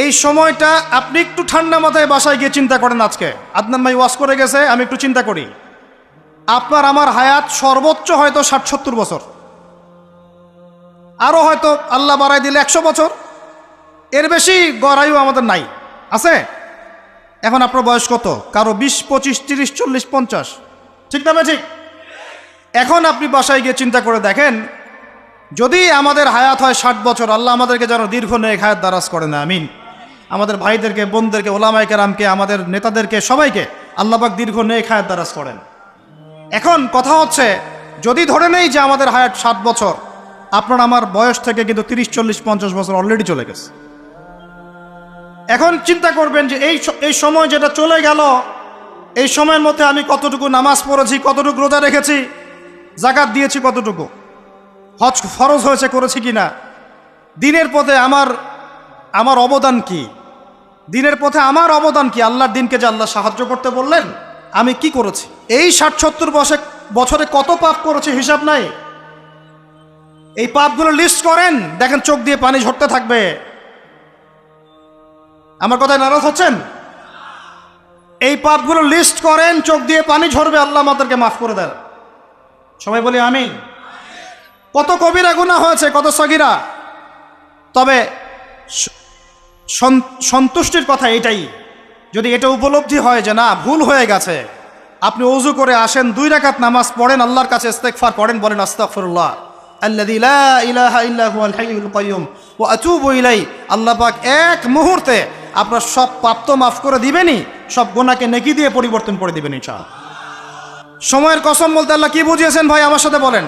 এই সময়টা আপনি একটু ঠান্ডা মাথায় বাসায় গিয়ে চিন্তা করেন। আজকে আদনান ভাই ওয়াজ করে গেছে, আমি একটু চিন্তা করি, আপনার আমার হায়াত সর্বোচ্চ হয়তো ৬০-৭০ বছর, আরও হয়তো আল্লাহ বাড়াই দিলে ১০০ বছর, এর বেশি গড়াইও আমাদের নাই, আছে? এখন আপনার বয়স কত? কারো ২০, ২৫, ৩০, ৪০, ৫০, ঠিক না? ঠিক। এখন আপনি বাসায় গিয়ে চিন্তা করে দেখেন, যদি আমাদের হায়াত হয় ৬০ বছর, আল্লাহ আমাদেরকে যেন দীর্ঘ নেক হায়াত দারাজ করে না, আমিন। আমাদের ভাইদেরকে, বোনদেরকে, ওলামায়ে কেরামকে, আমাদের নেতাদেরকে, সবাইকে আল্লাহ পাক দীর্ঘ নেক হায়াত দারাজ করেন। এখন কথা হচ্ছে, যদি ধরে নেই যে আমাদের হায়াত ৬০ বছর, আপনার আমার বয়স থেকে কিন্তু ৩০, ৪০, ৫০ বছর অলরেডি চলে গেছে। এখন চিন্তা করবেন যে এই সময় যেটা চলে গেল, এই সময়ের মধ্যে আমি কতটুকু নামাজ পড়েছি, কতটুকু রোজা রেখেছি, যাকাত দিয়েছি, কতটুকু হজ ফরজ হয়েছে করেছি কিনা, দিনের পথে আমার অবদান কি, দিনের পথে আমার অবদান কি, আল্লাহর দিনকে যে আল্লাহ সাহায্য করতে বললেন, আমি কি করেছি? এই ৬০-৭০ বছরে কত পাপ করেছি হিসাব নাই। এই পাপগুলো লিস্ট করেন, দেখেন চোখ দিয়ে পানি ঝরতে থাকবে। আমার কথায় নারাজ হচ্ছেন? এই পাপগুলো লিস্ট করেন, চোখ দিয়ে পানি ঝরবে, আল্লাহ আমাদেরকে মাফ করে দেন। সবাই বলি আমিন। কত কবিরা গুনাহ হয়েছে, কত সগীরা। তবে সন্তুষ্টির কথা এটাই, যদি এটা উপলব্ধি হয় যে না ভুল হয়ে গেছে, আপনি ওযু করে আসেন, ২ রাকাত নামাজ পড়েন, আল্লাহর কাছে ইস্তেগফার করেন, বলেন আস্তাগফিরুল্লাহ আল্লাযী লা ইলাহা ইল্লা হুয়াল হাইয়ুল কাইয়্যুম ওয়া আতুবু ইলাইহি। আল্লাহ পাক এক মুহূর্তে আপনার সব পাপ তো মাফ করে দিবেনই, সব গুনাহকে নেকি দিয়ে পরিবর্তন করে দিবেন ইনশাআল্লাহ। সময়ের কসম বলতে আল্লাহ কি বুঝিয়েছেন ভাই আমার সাথে বলেন?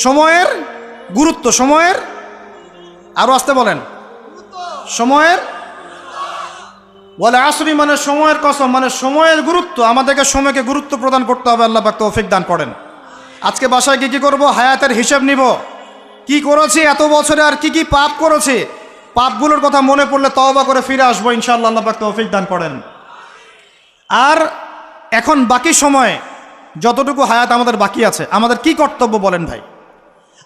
সময়ের গুরুত্ব, সময়ের, আরো আসতে বলেন, সময়ের, ওয়াল আসরি মানে সময়ের কসম, মানে সময়ের গুরুত্ব। আমাদেরকে সময়কে গুরুত্ব প্রদান করতে হবে। আল্লাহ পাক তৌফিক দান করেন। আজকে বাসায় কি করব? হায়াতের হিসাব নিব, কি করেছি এত বছরে, আর কি পাপ করেছি। পাপগুলোর কথা মনে পড়লে তওবা করে ফিরে আসবো ইনশাআল্লাহ। আল্লাহ পাক তৌফিক দান করেন। আর এখন বাকি সময় যতটুকু হায়াত আমাদের বাকি আছে, আমাদের কি কর্তব্য বলেন ভাই?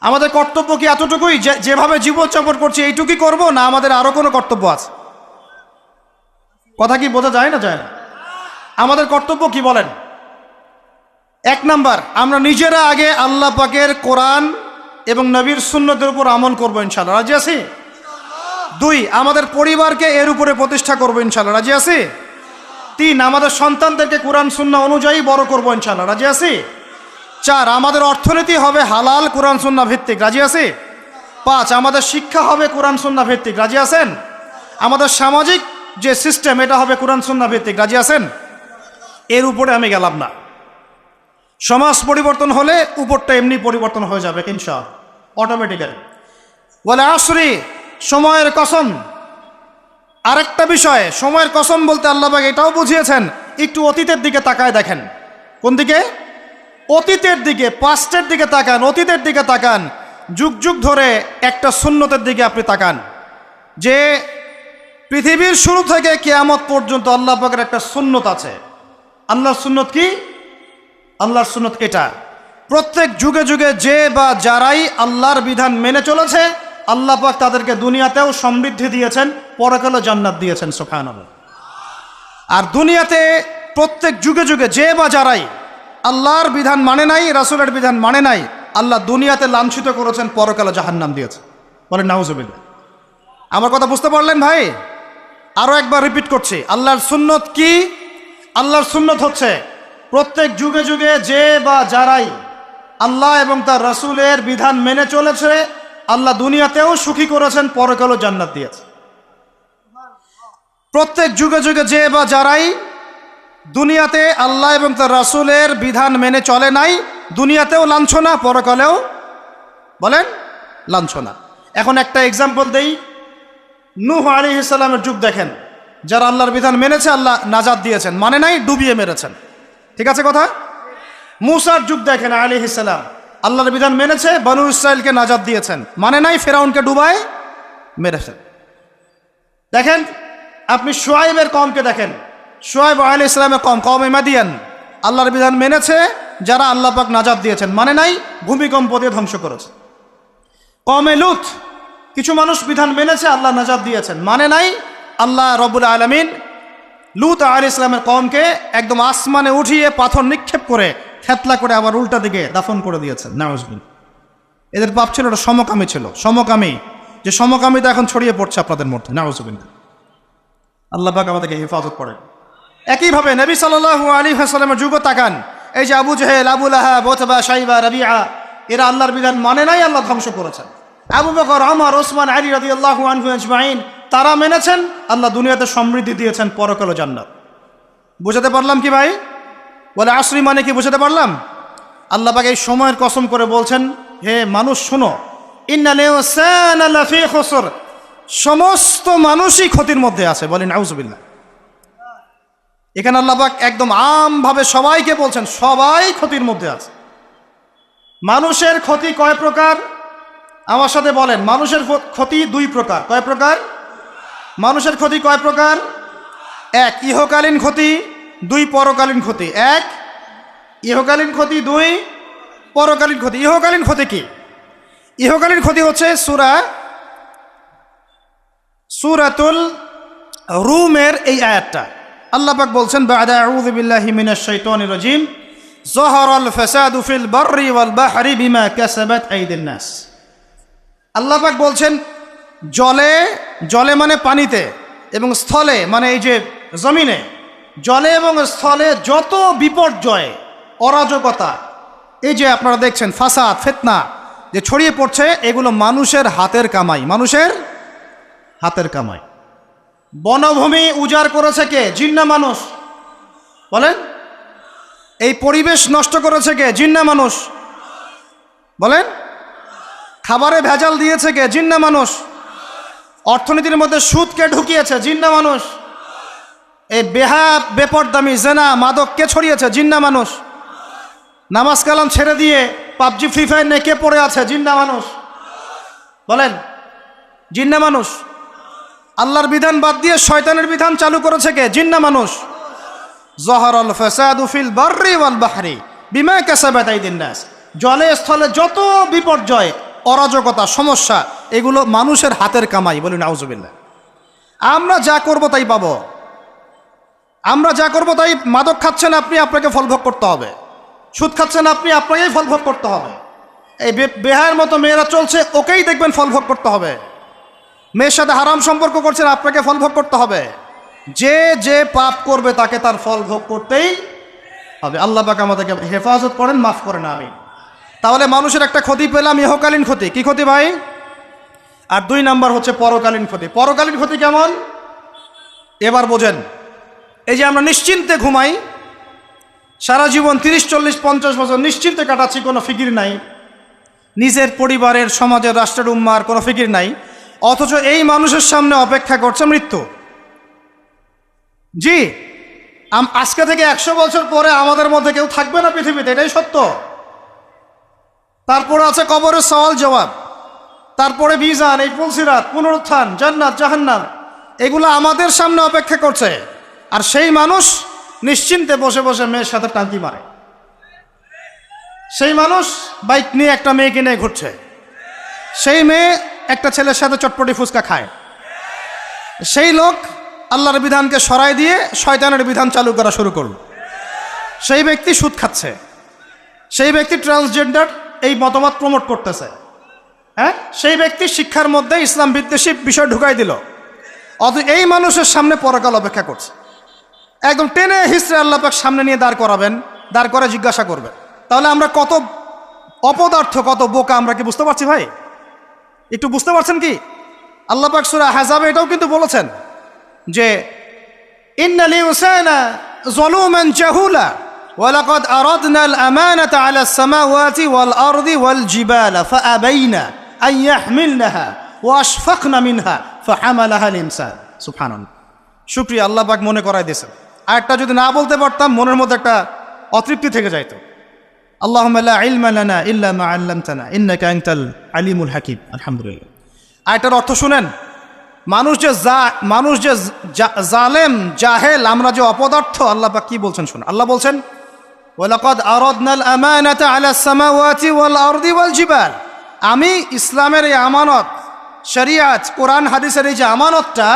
আমাদের কর্তব্য কি এতটুকুই, যেভাবে জীবনযাপন করছি এইটুকুই করব, না আমাদের আরো কোনো কর্তব্য আছে? কথা কি বোঝা যায় না? যায় না? আমাদের কর্তব্য কি বলেন? ১ নাম্বার, আমরা নিজেরা আগে আল্লাহ পাকের কোরআন এবং নবীর সুন্নতের উপর আমল করবো ইনশাআল্লাহ, রাজি আছি? ২, আমাদের পরিবারকে এর উপরে প্রতিষ্ঠা করবো ইনশাআল্লাহ, রাজি আছি? ৩, আমাদের সন্তানদেরকে কোরআন সুন্নাহ অনুযায়ী বড় করবো ইনশাআল্লাহ, রাজি আছি? ৪, আমাদের অর্থনীতি হবে হালাল কোরআন সুন্নাহ ভিত্তিক, রাজি আছি? ৫, আমাদের শিক্ষা হবে কোরআন সুন্নাহ ভিত্তিক, রাজি আছেন? আমাদের সামাজিক যে সিস্টেম এটা হবে কোরআন সুন্নাহ ভিত্তিক, রাজি আছেন? এর উপরে আমি গেলাম না। সমাজ পরিবর্তন হলে উপরটা এমনি পরিবর্তন হয়ে যাবে ইনশাআল্লাহ, অটোমেটিক্যালি। ওয়াল আসরি, সময়ের কসম। আরেকটা বিষয়, সময়ের কসম বলতে আল্লাহ পাক এটাও বুঝিয়েছেন, একটু অতীতের দিকে তাকায় দেখেন। কোন দিকে? অতীতের দিকে, পাস্টের দিকে তাকান, অতীতের দিকে তাকান। যুগ যুগ ধরে একটা সুন্নতের দিকে আপনি তাকান, যে পৃথিবীর শুরু থেকে কিয়ামত পর্যন্ত আল্লাহ পাকের একটা সুন্নত আছে। আল্লাহর সুন্নত কি? আল্লাহর সুন্নত এটা, প্রত্যেক যুগে যুগে যে বা যারাই আল্লাহর বিধান মেনে চলেছে, আল্লাহ পাক তাদেরকে দুনিয়াতেও সমৃদ্ধি দিয়েছেন, পরকালে জান্নাত দিয়েছেন, সুবহানাল্লাহ। আর দুনিয়াতে প্রত্যেক যুগে যুগে যে বা যারাই আল্লাহর বিধান মানে নাই, রাসূলের বিধান মানে নাই, আল্লাহ দুনিয়াতে লাঞ্ছিত করেছেন, পরকালে জাহান্নাম দিয়েছে। বলেন নাউজুবিল্লাহ। আমার কথা বুঝতে পারলেন ভাই? আরো একবার রিপিট করছি, আল্লাহর সুন্নত কি? আল্লাহর সুন্নত হচ্ছে প্রত্যেক যুগে যুগে যে বা যারাই আল্লাহ এবং তার রাসূলের বিধান মেনে চলেছে, আল্লাহ দুনিয়াতেও সুখী করেছেন, পরকালেও জান্নাত দিয়েছে। প্রত্যেক যুগে যুগে যে বা যারাই দুনিয়াতে আল্লাহ এবং তার রাসূলের বিধান মেনে চলে নাই, দুনিয়াতেও লাঞ্ছনা, পরকালেও বলেন লাঞ্ছনা। এখন একটা এক্সাম্পল দেই, নূহ আলাইহিস সালামের যুগ দেখেন, যারা আল্লাহর বিধান মেনেছে আল্লাহ নাজাত দিয়েছেন, মানে নাই ডুবিয়ে মেরেছেন, ঠিক আছে কথা? মূসার যুগ দেখেন আলাইহিস সালাম, আল্লাহর বিধান মেনেছে, বনু ইসরাইলকে নাজাত দিয়েছেন, মানে নাই ফেরাউনকে ডুবায় মেরেছেন। দেখেন আপনি শুআয়বের কওমকে দেখেন, শুআয়ব আলাইহিস সালামের কওম, কওমে মাদিয়ান, আল্লাহর বিধান মেনেছে, যারা আল্লাহ পাক নাজাত দিয়েছেন, মানে নাই ভূমিকম্প দিয়ে ধ্বংস করেছে। কওমে লূত, কিছু মানুষ বিধান মেনেছে, আল্লাহ নাজাত দিয়েছেন, মানে নাই আল্লাহ রব্বুল আলামিন লূত আলাইহিস সালামের কওমকে একদম আসমানে উঠিয়ে পাথর নিক্ষেপ করে থেতলা করে আবার উল্টা দিকে দাফন করে দিয়েছেন। নাউজুবিল্লাহ। এদের পাপ ছিল, ওটা সমকামী ছিল, সমকামী, যে সমকামিতা এখন ছড়িয়ে পড়ছে আপনাদের মধ্যে। নাউজুবিল্লাহ। আল্লাহ পাক আমাদেরকে হেফাজত করেন। একইভাবে নবী সাল্লাল্লাহু আলাইহি ওয়াসাল্লামের যুগ তাকান, এই যে আবু জেহেল, আবু লাহাব, উতবা, শাইবা, রাবিআ, এরা আল্লাহর বিধান মানে নাই, আল্লাহ ধ্বংস করেছেন। আবু বকর, ওমর, ওসমান, আলী রাদিয়াল্লাহু আনহু আজমাইন, তারা মেনেছেন, আল্লাহ দুনিয়াতে সমৃদ্ধি দিয়েছেন, পরকালে জান্নাত। বুঝাতে পারলাম কি ভাই? বলে আসরি মানে কি বুঝাতে পারলাম? আল্লাহ পাক এই সময়ের কসম করে বলছেন, হে মানুষ শোনো, ইন্নাল ইনসানা লাফি খুসর, সমস্ত মানুষই ক্ষতির মধ্যে আছে। বলেন আউযুবিল্লাহ। এখানে আল্লাহ পাক একদম আমভাবে সবাইকে বলছেন, সবাই ক্ষতির মধ্যে আছে। মানুষের ক্ষতি কয় প্রকার? আমার সাথে বলেন, মানুষের ক্ষতি দুই প্রকার। কয় প্রকার? মানুষের ক্ষতি কয় প্রকার? এক, ইহকালীন ক্ষতি, দুই, পরকালীন ক্ষতি। এক, ইহকালীন ক্ষতি, দুই, পরকালীন ক্ষতি। ইহকালীন ক্ষতি কি? ইহকালীন ক্ষতি হচ্ছে সূরাতুল রুমের এই আয়াতটা। আল্লাহ পাক বলছেন, বা'দা আউযু বিল্লাহি মিনাশ শাইতানির রাজিম, যাহারাল ফাসাদু ফিল বাররি ওয়াল বাহরি বিমা কাসাবাত আইদিন নাস। আল্লাহ পাক বলছেন, জলে মানে পানিতে, এবং স্থলে মানে এই যে জমিনে, জলে এবং স্থলে যত বিপর্যয়, অরাজকতা, এই যে আপনারা দেখছেন ফাসাদ, ফিতনা যে ছড়িয়ে পড়ছে, এগুলো মানুষের হাতের কামাই, মানুষের হাতের কামাই। বনভূমি উজাড় করেছে কে? জিন না মানুষ? বলেন। এই পরিবেশ নষ্ট করেছে কে? জিন না মানুষ? বলেন। খাবারে ভেজাল দিয়েছে কে? জিন না মানুষ? অর্থনীতির মধ্যে সুদকে ঢুকিয়েছে, জিন না মানুষ? এই বেপরদামি, জেনা, মাদক কে ছড়িয়েছে? জিন না মানুষ? নামাজ কালাম ছেড়ে দিয়ে পাবজি, ফ্রি ফায়ার নিয়ে কে পড়ে আছে? জিন না মানুষ? বলেন। জিন না মানুষ? আল্লাহর বিধান বাদ দিয়ে শয়তানের বিধান চালু করেছে কে? জিন না মানুষ? যাহারাল ফাসাদু ফিল বাররি ওয়াল বাহরি বিমা কাসাবাত আইদিন নাস। জলে স্থলে যত বিপর্যয়, অরাজকতা, সমস্যা, এগুলো মানুষের হাতের কামাই। বলুন আউযুবিল্লাহ। আমরা যা করব তাই পাবো। আমরা যা করব তাই। মাদক খাচ্ছেন আপনি, আপনাকে ফল ভোগ করতে হবে। সুদ খাচ্ছেন আপনি, আপনাকেই ফল ভোগ করতে হবে। এই বেহায়ের মতো মেয়েরা চলছে, ওকেই দেখবেন ফল ভোগ করতে হবে। মেয়ের সাথে হারাম সম্পর্ক করছেন, আপনাকে ফল ভোগ করতে হবে। যে যে পাপ করবে তাকে তার ফল ভোগ করতেই হবে। আল্লাহ পাক আমাদেরকে হেফাজত করেন, মাফ করেন, আমিন। তাহলে মানুষের একটা ক্ষতি পেলাম, ইহকালীন ক্ষতি। কি ক্ষতি ভাই? আর দুই নাম্বার হচ্ছে পরকালীন ক্ষতি। পরকালীন ক্ষতি কেমন? এবার বোঝেন। এই যে আমরা নিশ্চিন্তে ঘুমাই, সারা জীবন 30, 40, 50 বছর নিশ্চিন্তে কাটাচ্ছি, কোনো ফিকির নাই, নিজের পরিবারের, সমাজের, রাষ্ট্রের, উম্মার কোনো ফিকির নাই, অথচ এই মানুষের সামনে অপেক্ষা করছে মৃত্যু। জি, আজকে থেকে 100 বছর পরে আমাদের মধ্যে কেউ থাকবে না পৃথিবীতে, এটাই সত্য। তারপরে আছে কবরের সওয়াল জবাব, তারপরে মিজান, এই পুলসিরাত, পুনরুত্থান, জান্নাত, জাহান্নাম, এগুলো আমাদের সামনে অপেক্ষা করছে। আর সেই মানুষ নিশ্চিন্তে বসে বসে মেয়ের সাথে টাঙ্কি মারে। সেই মানুষ বাইক নিয়ে একটা মেয়েকে নিয়ে ঘুরছে। সেই মেয়ে একটা ছেলের সাথে চটপটি ফুচকা খায়। সেই লোক আল্লাহর বিধানকে সরাই দিয়ে শয়তানের বিধান চালু করা শুরু করল। সেই ব্যক্তি সুদ খাচ্ছে। সেই ব্যক্তি ট্রান্সজেন্ডার এই মতামত প্রমোট করতেছে। হ্যাঁ, সেই ব্যক্তি শিক্ষার মধ্যে ইসলাম বিদ্বেষী বিষয় ঢুকাই দিল। অথচ এই মানুষের সামনে পরকাল অপেক্ষা করছে। একদম টেনে হিস্ট্রি আল্লাহ পাক সামনে নিয়ে দাঁড় করাবেন, দাঁড় করে জিজ্ঞাসা করবেন। তাহলে আমরা কত অপদার্থ, কত বোকা, আমরা কি বুঝতে পারছি ভাই? একটু বুঝতে পারছেন কি? আল্লাহ পাক সূরা আহজাবে এটাও কিন্তু বলেছেন যে ইন্নাল ইনসানা যালুমান জাহুলা ওয়া লাকাদ আরাদনাল আমানাতা আলাস সামাওয়াতি ওয়াল আরদি ওয়াল জিবালা ফাআবাইনা আন ইয়াহমিলনাহা ওয়া আশফাকনা মিনহা ফাহামালাহাল ইনসান। সুবহানাল্লাহ। শুকরিয়া, আল্লাহ পাক মনে করাই দিয়েছেন। আর একটা যদি না বলতে পারতাম, মনের মধ্যে একটা অতৃপ্তি থেকে যাইত। আল্লাহুম্মা লা ইলমা লানা ইল্লা মা আল্লামতানা ইন্নাকা আনতাল আলিমুল হাকিম। আলহামদুলিল্লাহ। আয়াতের অর্থ শুনেন। মানুষ যে জালেম, জাহেল, আমরা যে অপদার্থ, আল্লাহ পাক কি বলছেন শুনুন। আল্লাহ বলছেন, ওয়ালাকাদ আরাদনাল আমানাতা আলাস সামাওয়াতি ওয়াল আরদি ওয়াল জিবাল। আমি ইসলামের এই আমানত, শরিয়াত, কোরআন হাদিসের এই যে আমানতটা,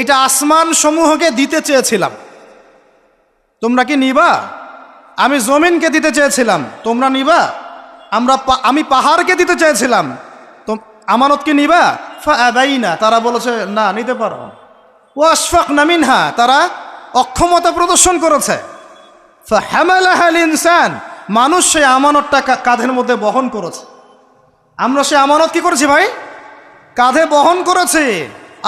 এটা আসমান সমূহকে দিতে চেয়েছিলাম, তোমরা কি নিবা? আমি জমিনকে দিতে চেয়েছিলাম, তোমরা নিবা? আমি পাহাড়কে দিতে চেয়েছিলাম, তো আমানত কি নিবা? ফাআবাইনা, তারা বলেছে না, নিতে পারো। ওয়াশফাকনা মিনহা, তারা অক্ষমতা প্রদর্শন করেছে। ফাহামালাহাল ইনসান, মানুষ সেই আমানতটা কাঁধের মধ্যে বহন করেছে। আমরা সেই আমানত কি করেছি ভাই? কাঁধে বহন করেছে।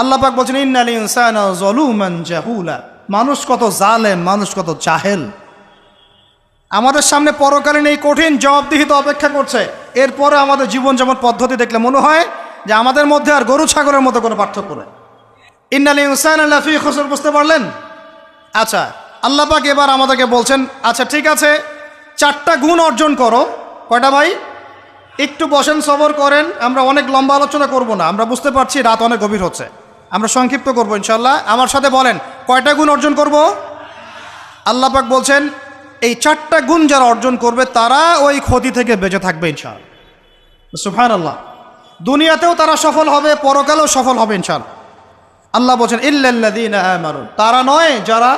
আল্লাহ পাক বলছেন ইন্নাল ইনসানা যালুমান জাহুলা, মানুষ কত জালেম, মানুষ কত জাহেল। আমাদের সামনে পরকালীন এই কঠিন জবাবদিহিতা অপেক্ষা করছে। এরপরে আমাদের জীবনযাপন পদ্ধতি দেখলে মনে হয় যে আমাদের মধ্যে আর গরু ছাগলের মতো কোনো পার্থক্য নেই। ইন্নাল ইনসানা লাফি খুসর, বুঝতে পারলেন? আচ্ছা, আল্লাহ পাক এবার আমাদেরকে বলছেন আচ্ছা ঠিক আছে, 4টা গুণ অর্জন করো। কয়টা ভাই? একটু বসেন, সবর করেন, আমরা অনেক লম্বা আলোচনা করব না, আমরা বুঝতে পারছি রাত অনেক গভীর হচ্ছে, আমরা সংক্ষিপ্ত করব ইনশাল্লাহ। আমার সাথে বলেন কয়টা গুণ অর্জন করব? আল্লাহ পাক বলছেন এই 4টা গুণ যারা অর্জন করবে তারা ওই ক্ষতি থেকে বেঁচে থাকবে ইনশাআল্লাহ। সুবহানাল্লাহ। দুনিয়াতেও তারা সফল হবে, পরকালেও সফল হবে ইনশাআল্লাহ। আল্লাহ বলছেন ইল্লাল্লাযীনা আমানু, তারা নয় যারা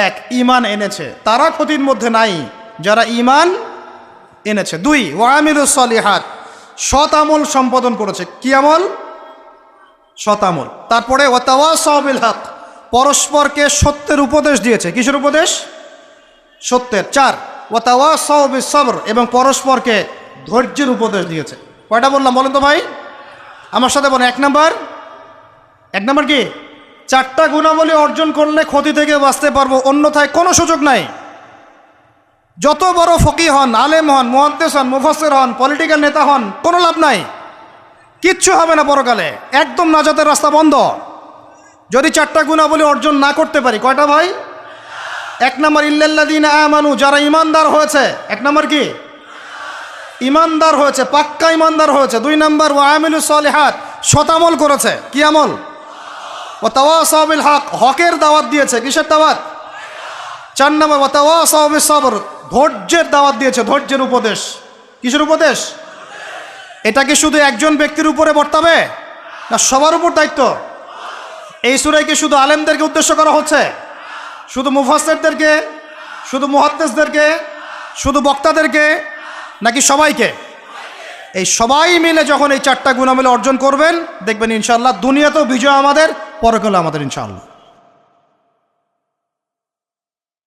এক ঈমান এনেছে, তারা ক্ষতির মধ্যে নাই, যারা ঈমান এনেছে। 2 ওয়া আমিলুস সলিহাত, সৎ আমল সম্পাদন করেছে। কি আমল? সৎ আমল। তারপরে ওয়া তাওয়াসাউ বিল হক, পরস্পরকে সত্যের উপদেশ দিয়েছে। কিসের উপদেশ? সত্যের। 4 ওয়া তাওয়াসাউ বিস সবর, এবং পরস্পরকে ধৈর্যের উপদেশ দিয়েছে। কয়টা বললাম বলেন তো ভাই? আমার সাথে বলেন। 1 নাম্বার কি? 4টা গুণাবলী অর্জন করলে ক্ষতি থেকে বাঁচতে পারবো, অন্যথায় কোনো সুযোগ নাই। যত বড় ফকিহ হন, আলেম হন, মুহাদ্দিস হন, মুফাসসির হন, পলিটিক্যাল নেতা হন, কোনো লাভ নাই, কিচ্ছু হবে না পরকালে, একদম নাজাতের রাস্তা বন্ধ যদি 4টা গুণাবলী অর্জন না করতে পারি। কয়টা ভাই? 1 নাম্বার ইল্লাল্লাযীনা আমানু, যারা ইমানদার হয়েছে। 1 নাম্বার কি? ইমানদার হয়েছে, পাক্কা ইমানদার হয়েছে। 2 নাম্বার ওয়া আমিলুস সলিহাত, সৎ আমল করেছে। কি আমল? ওয়া তাওয়াসাউ বিল হক, হকের দাওয়াত দিয়েছে। কিসের দাওয়াত? 4 নাম্বার ওয়া তাওয়াসাউ বিস সবর, ধৈর্যের দাওয়াত দিয়েছে, ধৈর্যের উপদেশ। কিসের উপদেশ? এটা কি শুধু একজন ব্যক্তির উপরে বর্তাবে না সবার উপর দায়িত্ব? এই সূরায় কি শুধু আলেমদেরকে উদ্দেশ্য করা হচ্ছে? শুধু মুফাসসিরদেরকে, শুধু মুহাদ্দিসদেরকে, শুধু বক্তাদেরকে, নাকি সবাইকে? এই সবাই মিলে যখন এই 4টা গুণাবলী অর্জন করবেন, দেখবেন ইনশাআল্লাহ দুনিয়াতেও বিজয় আমাদের, পরকালে আমাদের ইনশাআল্লাহ।